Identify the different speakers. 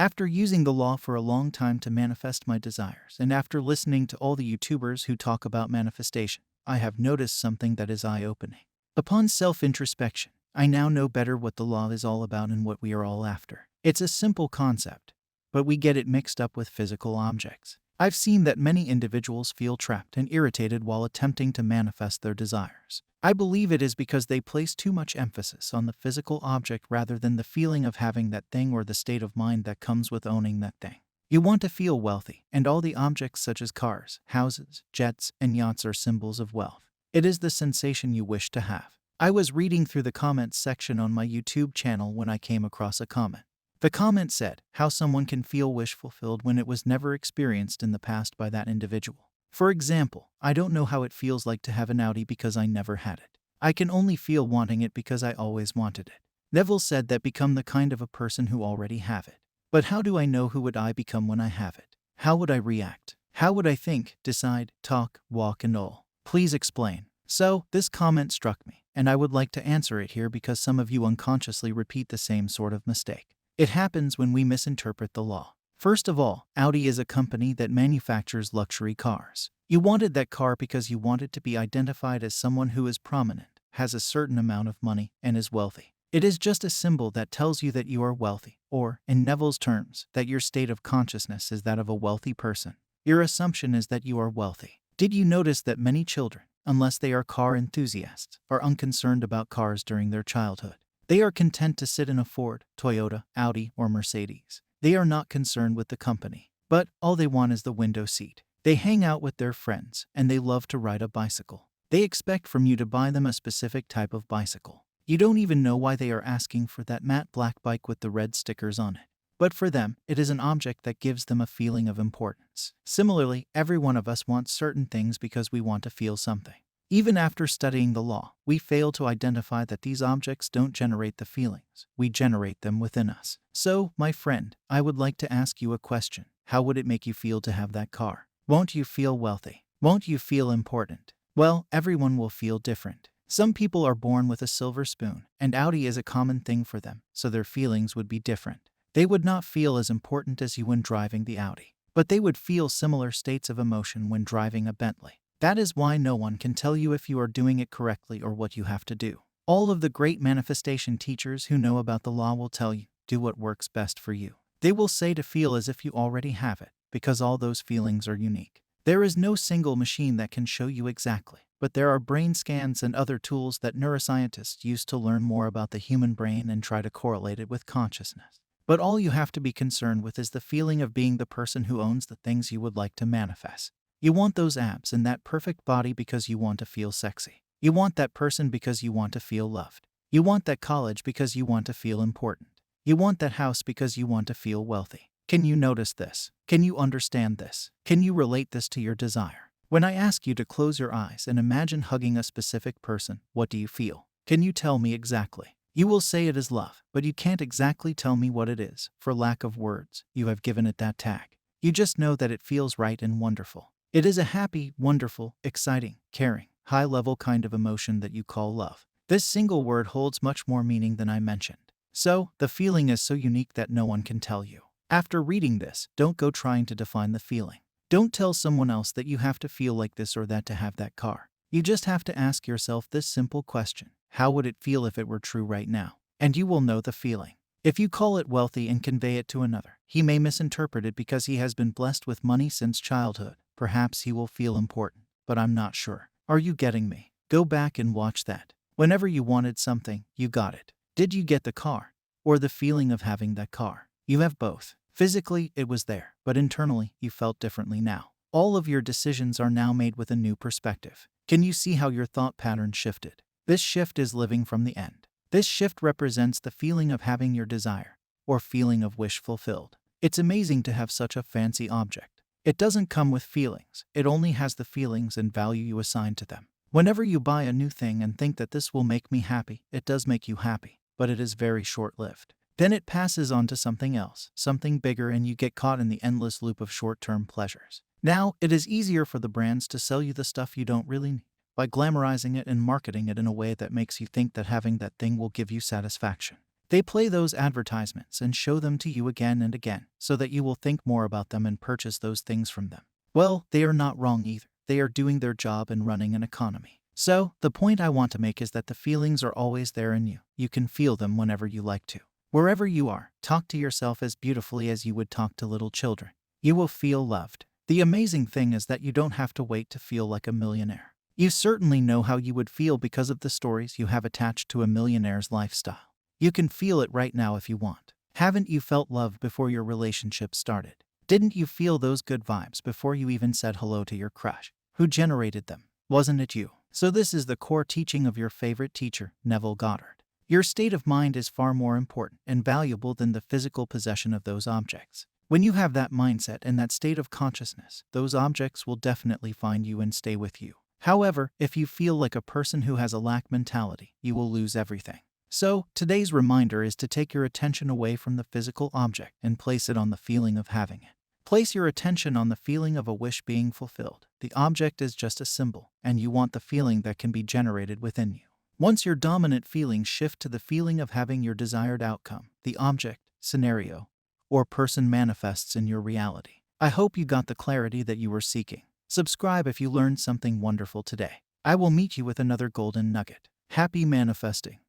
Speaker 1: After using the law for a long time to manifest my desires, and after listening to all the YouTubers who talk about manifestation, I have noticed something that is eye-opening. Upon self-introspection, I now know better what the law is all about and what we are all after. It's a simple concept, but we get it mixed up with physical objects. I've seen that many individuals feel trapped and irritated while attempting to manifest their desires. I believe it is because they place too much emphasis on the physical object rather than the feeling of having that thing or the state of mind that comes with owning that thing. You want to feel wealthy, and all the objects such as cars, houses, jets, and yachts are symbols of wealth. It is the sensation you wish to have. I was reading through the comments section on my YouTube channel when I came across a comment. The comment said how someone can feel wish fulfilled when it was never experienced in the past by that individual. For example, I don't know how it feels like to have an Audi because I never had it. I can only feel wanting it because I always wanted it. Neville said that become the kind of a person who already have it. But how do I know who would I become when I have it? How would I react? How would I think, decide, talk, walk and all? Please explain. So, this comment struck me, and I would like to answer it here because some of you unconsciously repeat the same sort of mistake. It happens when we misinterpret the law. First of all, Audi is a company that manufactures luxury cars. You wanted that car because you wanted to be identified as someone who is prominent, has a certain amount of money, and is wealthy. It is just a symbol that tells you that you are wealthy, or, in Neville's terms, that your state of consciousness is that of a wealthy person. Your assumption is that you are wealthy. Did you notice that many children, unless they are car enthusiasts, are unconcerned about cars during their childhood? They are content to sit in a Ford, Toyota, Audi, or Mercedes. They are not concerned with the company, but all they want is the window seat. They hang out with their friends, and they love to ride a bicycle. They expect from you to buy them a specific type of bicycle. You don't even know why they are asking for that matte black bike with the red stickers on it. But for them, it is an object that gives them a feeling of importance. Similarly, every one of us wants certain things because we want to feel something. Even after studying the law, we fail to identify that these objects don't generate the feelings. We generate them within us. So, my friend, I would like to ask you a question. How would it make you feel to have that car? Won't you feel wealthy? Won't you feel important? Well, everyone will feel different. Some people are born with a silver spoon, and Audi is a common thing for them, so their feelings would be different. They would not feel as important as you when driving the Audi, but they would feel similar states of emotion when driving a Bentley. That is why no one can tell you if you are doing it correctly or what you have to do. All of the great manifestation teachers who know about the law will tell you, do what works best for you. They will say to feel as if you already have it, because all those feelings are unique. There is no single machine that can show you exactly, but there are brain scans and other tools that neuroscientists use to learn more about the human brain and try to correlate it with consciousness. But all you have to be concerned with is the feeling of being the person who owns the things you would like to manifest. You want those abs and that perfect body because you want to feel sexy. You want that person because you want to feel loved. You want that college because you want to feel important. You want that house because you want to feel wealthy. Can you notice this? Can you understand this? Can you relate this to your desire? When I ask you to close your eyes and imagine hugging a specific person, what do you feel? Can you tell me exactly? You will say it is love, but you can't exactly tell me what it is. For lack of words, you have given it that tag. You just know that it feels right and wonderful. It is a happy, wonderful, exciting, caring, high-level kind of emotion that you call love. This single word holds much more meaning than I mentioned. So, the feeling is so unique that no one can tell you. After reading this, don't go trying to define the feeling. Don't tell someone else that you have to feel like this or that to have that car. You just have to ask yourself this simple question. How would it feel if it were true right now? And you will know the feeling. If you call it wealthy and convey it to another, he may misinterpret it because he has been blessed with money since childhood. Perhaps he will feel important, but I'm not sure. Are you getting me? Go back and watch that. Whenever you wanted something, you got it. Did you get the car? Or the feeling of having that car? You have both. Physically, it was there, but internally, you felt differently now. All of your decisions are now made with a new perspective. Can you see how your thought pattern shifted? This shift is living from the end. This shift represents the feeling of having your desire, or feeling of wish fulfilled. It's amazing to have such a fancy object. It doesn't come with feelings, it only has the feelings and value you assign to them. Whenever you buy a new thing and think that this will make me happy, it does make you happy, but it is very short-lived. Then it passes on to something else, something bigger, and you get caught in the endless loop of short-term pleasures. Now, it is easier for the brands to sell you the stuff you don't really need, by glamorizing it and marketing it in a way that makes you think that having that thing will give you satisfaction. They play those advertisements and show them to you again and again so that you will think more about them and purchase those things from them. Well, they are not wrong either. They are doing their job and running an economy. So, the point I want to make is that the feelings are always there in you. You can feel them whenever you like to. Wherever you are, talk to yourself as beautifully as you would talk to little children. You will feel loved. The amazing thing is that you don't have to wait to feel like a millionaire. You certainly know how you would feel because of the stories you have attached to a millionaire's lifestyle. You can feel it right now if you want. Haven't you felt love before your relationship started? Didn't you feel those good vibes before you even said hello to your crush? Who generated them? Wasn't it you? So this is the core teaching of your favorite teacher, Neville Goddard. Your state of mind is far more important and valuable than the physical possession of those objects. When you have that mindset and that state of consciousness, those objects will definitely find you and stay with you. However, if you feel like a person who has a lack mentality, you will lose everything. So, today's reminder is to take your attention away from the physical object and place it on the feeling of having it. Place your attention on the feeling of a wish being fulfilled. The object is just a symbol, and you want the feeling that can be generated within you. Once your dominant feelings shift to the feeling of having your desired outcome, the object, scenario, or person manifests in your reality. I hope you got the clarity that you were seeking. Subscribe if you learned something wonderful today. I will meet you with another golden nugget. Happy manifesting.